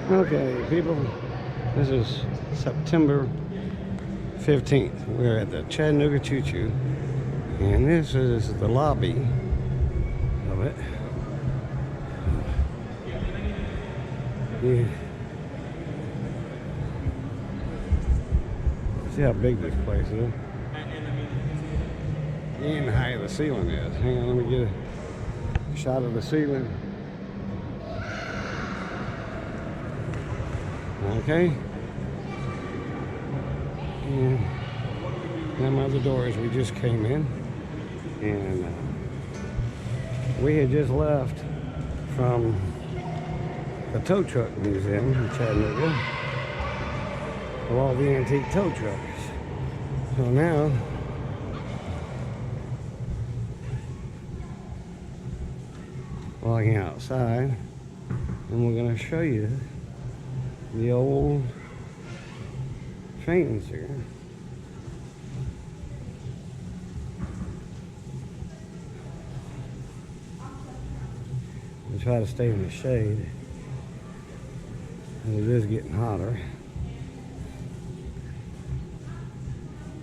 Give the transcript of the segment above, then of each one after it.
Okay, people, this is September 15th. We're at the Chattanooga Choo Choo, and this is the lobby of it. Yeah. See how big this place is. And how high the ceiling is. Hang on, let me get a shot of the ceiling. Okay. And them are the doors we just came in. And we had just left from the tow truck museum in Chattanooga of all the antique tow trucks. So now walking outside, and we're going to show you the old trains here. We try to stay in the shade, and it is getting hotter.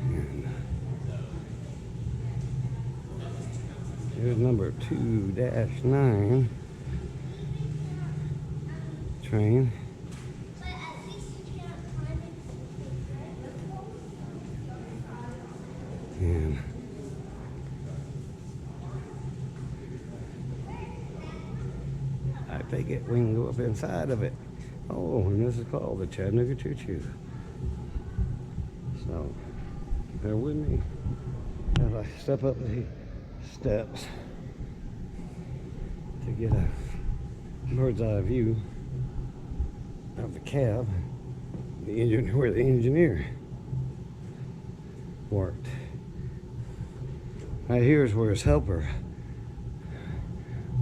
And here's number 2-9 train. And I think we can go up inside of it. Oh, and this is called the Chattanooga Choo Choo. So, bear with me as I step up the steps to get a bird's eye view of the cab, the engine, where the engineer worked. Right here's where his helper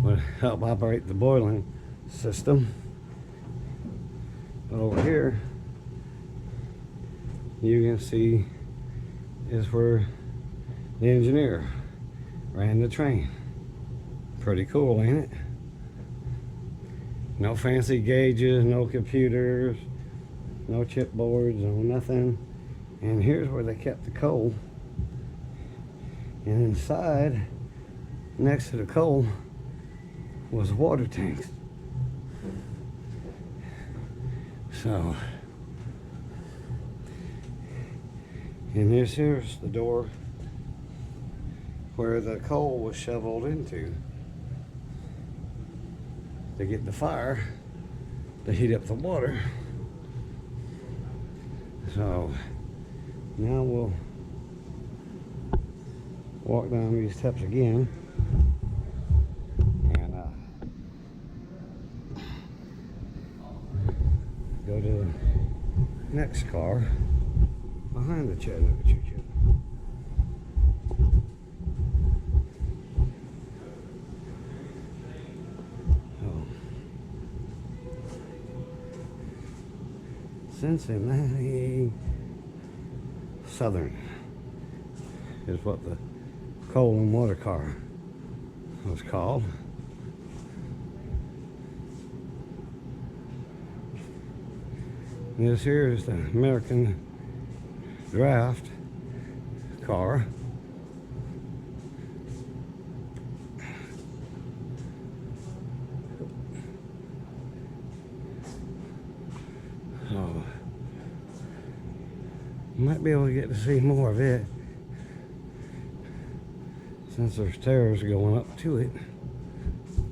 would help operate the boiling system. But over here, you can see is where the engineer ran the train. Pretty cool, ain't it? No fancy gauges, no computers, no chipboards, no nothing. And here's where they kept the coal. And inside, next to the coal, was water tanks. So, and here's the door where the coal was shoveled into to get the fire to heat up the water. So now we'll walk down these steps again and go to the next car behind the Chattanooga Choo Choo. Cincinnati Southern is what the coal and water car was called. This here is the American Draft car. So, you might be able to get to see more of it since there's stairs going up to it.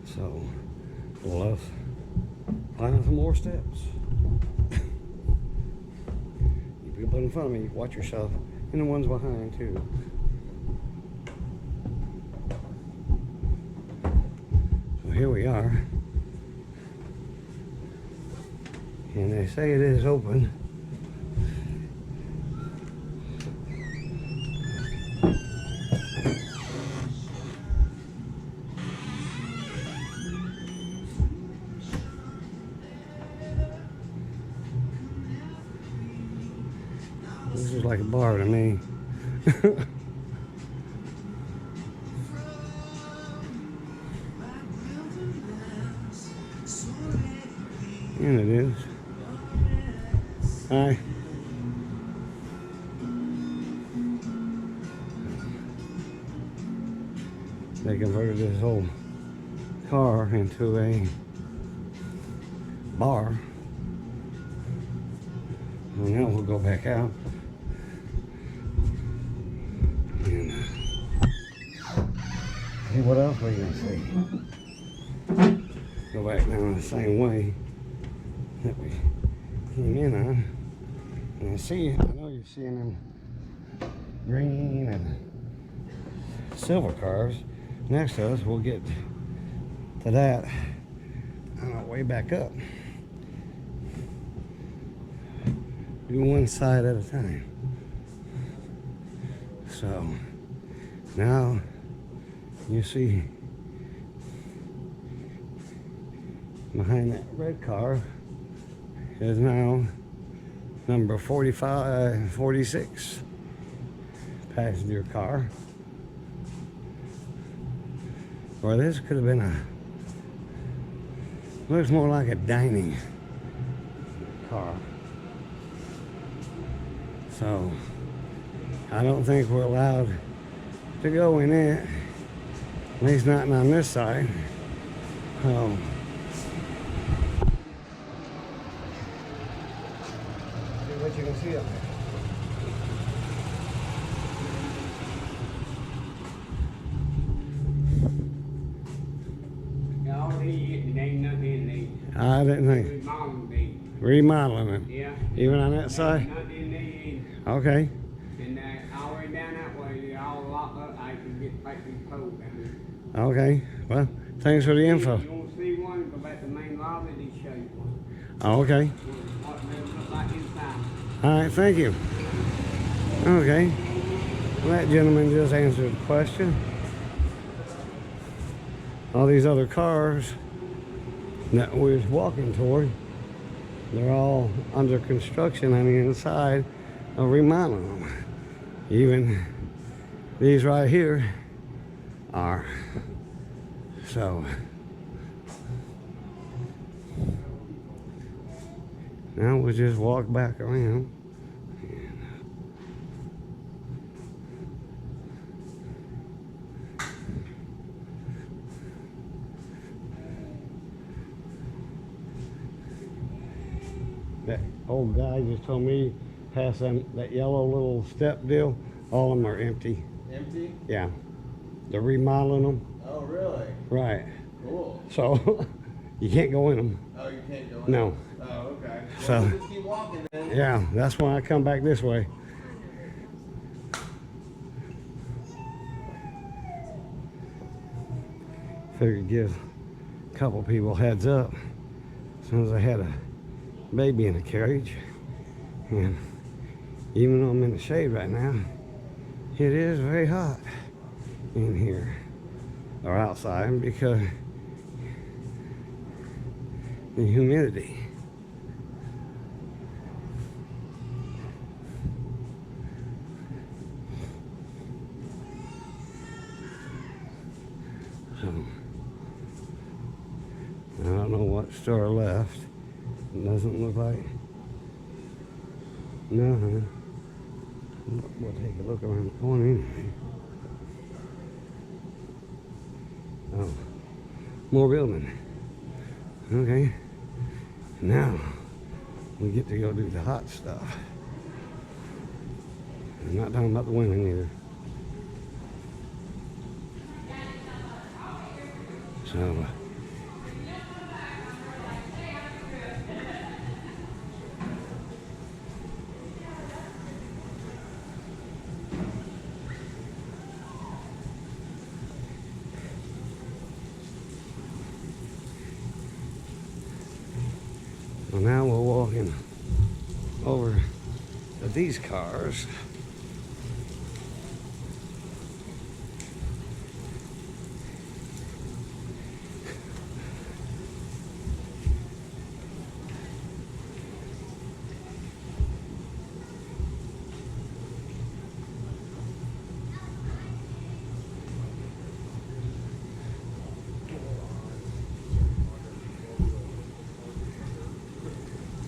So, let's climb some more steps. You people in front of me, watch yourself, and the ones behind too. So here we are. And they say it is open. This is like a bar to me. And it is. Hi. They converted this whole car into a bar. Well, now we'll go back out. And see what else we're gonna see. Go back down the same way that we came in on. And I know you're seeing them green and silver cars next to us. We'll get to that on our way back up. Do one side at a time. So now you see behind that red car is now number 46 passenger car. Or this could have been looks more like a dining car. So I don't think we're allowed to go in it, at least not on this side. See what you can see up there. I didn't think. Remodeling it. Yeah. Even on that side? Okay. And all the way down that way, all locked up, I can get back to the pole down there. Okay. Well, thanks for the info. If you want to see one, go back to the main lobby, they show you one. Oh, okay. What they look like inside. All right, thank you. Okay. Well, that gentleman just answered the question. All these other cars that we was walking toward, they're all under construction on the inside of remodeling them. Even these right here are. So now we'll just walk back around. That old guy just told me past that yellow little step deal, all of them are empty. Empty? Yeah. They're remodeling them. Oh, really? Right. Cool. So you can't go in them. Oh, you can't go in? No. Oh, okay. Well, So we'll just keep walking then. yeah, that's why I come back this way. Figured give a couple people heads up as soon as I had a baby in a carriage. And even though I'm in the shade right now, it is very hot in here or outside because the humidity. So I don't know what store left. It doesn't look like nothing. We'll take a look around the corner anyway. Oh, more building. Okay. Now we get to go do the hot stuff. I'm not talking about the women either. So well, now we're walking over to these cars.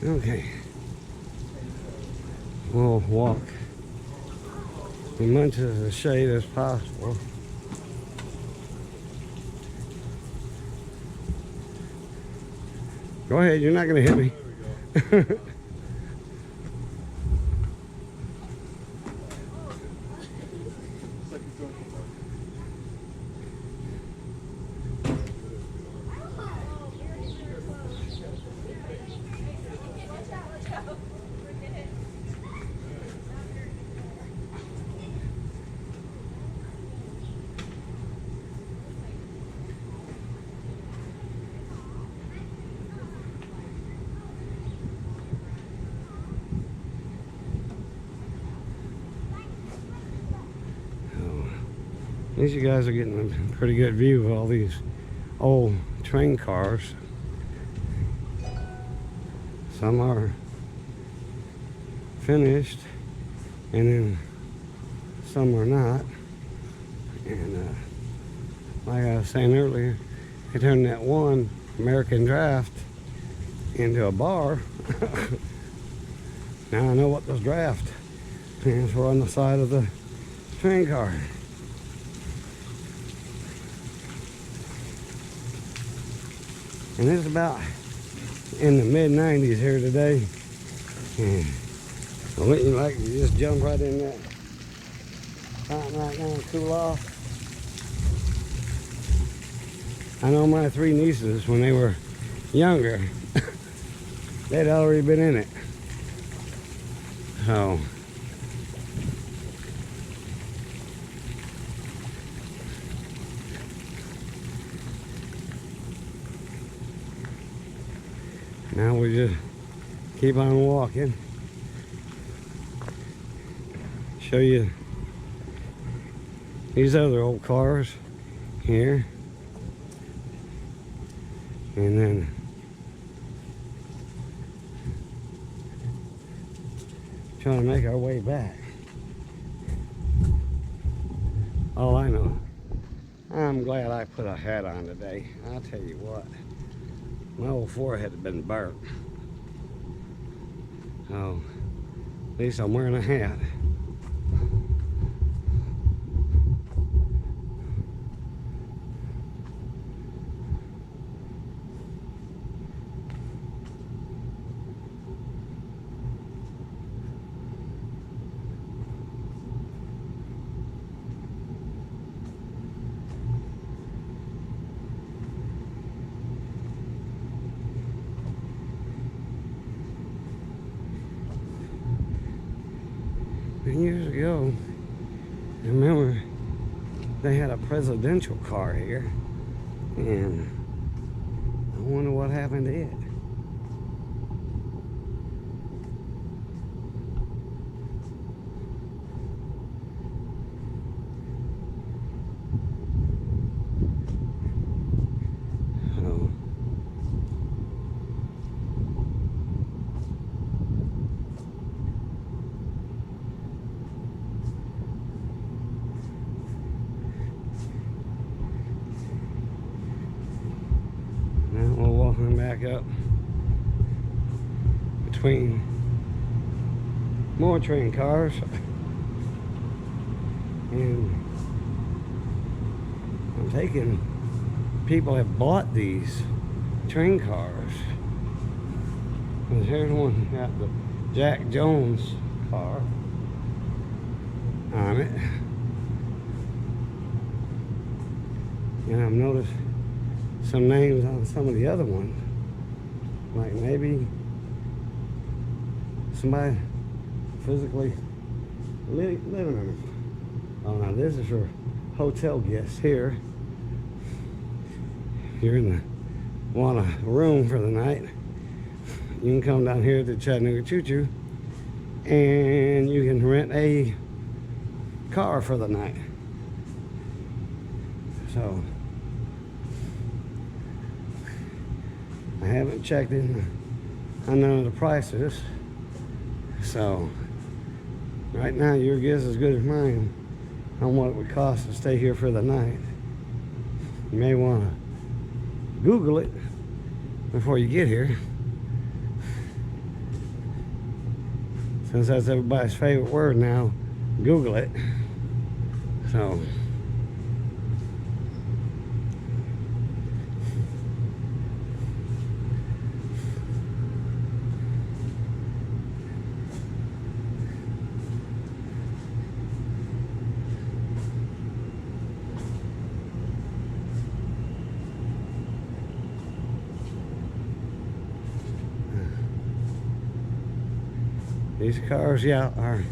Okay. we'll walk as much of the shade as possible. Go ahead, you're not gonna hit me. At least you guys are getting a pretty good view of all these old train cars. Some are finished, and then some are not. And like I was saying earlier, they turned that one American Draft into a bar. Now I know what those draft stands for on the side of the train car. And it's about in the mid-90s here today. And wouldn't you like to just jump right in that fountain right now and cool off? I know my 3 nieces, when they were younger, they'd already been in it. So now we just keep on walking. Show you these other old cars here. And then trying to make our way back. All I know, I'm glad I put a hat on today. I'll tell you what, my old forehead had been burnt. So at least I'm wearing a hat. Years ago, I remember they had a presidential car here, and I wonder what happened to it. Back up between more train cars, and I'm taking, people have bought these train cars. And here's one got the Jack Jones car on it, and I've noticed some names on some of the other ones. Like maybe somebody physically living in them. Oh, now this is for hotel guests here. If you're in the want a room for the night, you can come down here to Chattanooga Choo Choo and you can rent a car for the night. So I haven't checked in on none of the prices, so right now your guess is as good as mine on what it would cost to stay here for the night. You may want to Google it before you get here. since that's everybody's favorite word now, Google it. So these cars, yeah, are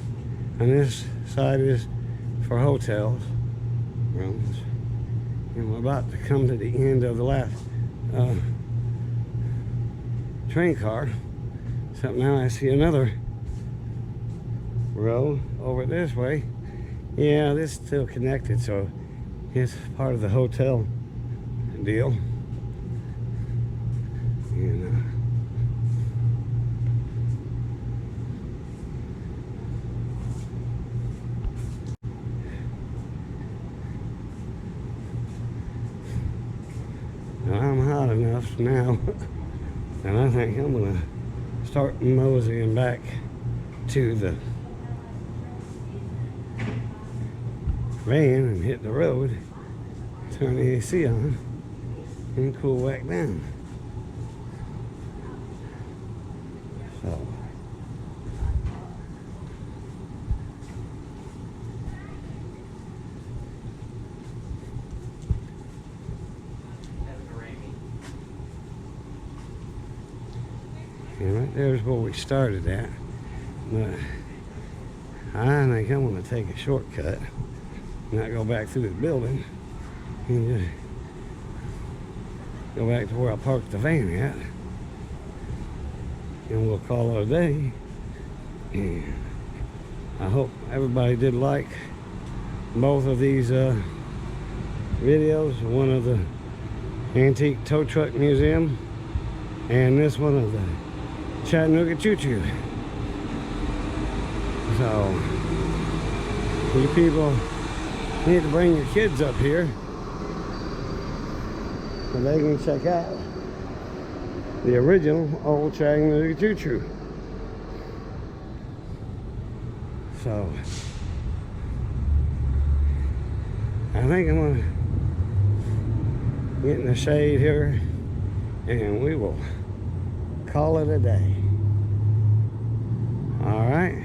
on this side is for hotels rooms. And we're about to come to the end of the last train car. So now I see another row over this way. Yeah, this is still connected, so it's part of the hotel deal. And I'm hot enough now, and I think I'm gonna start moseying back to the van and hit the road, turn the AC on, and cool back down. So and right there's where we started at. But I think I'm gonna take a shortcut, not go back through the building, and just go back to where I parked the van at, and we'll call it a day. And I hope everybody did like both of these videos, one of the Antique Tow Truck Museum and this one of the Chattanooga Choo Choo. So you people need to bring your kids up here so they can check out the original old Chattanooga Choo Choo. So I think I'm gonna get in the shade here and we will call it a day. All right,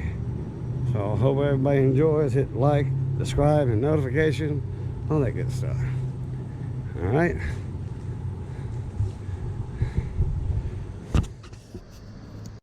so I hope everybody enjoys. Hit like, subscribe, and notification, all that good stuff. All right.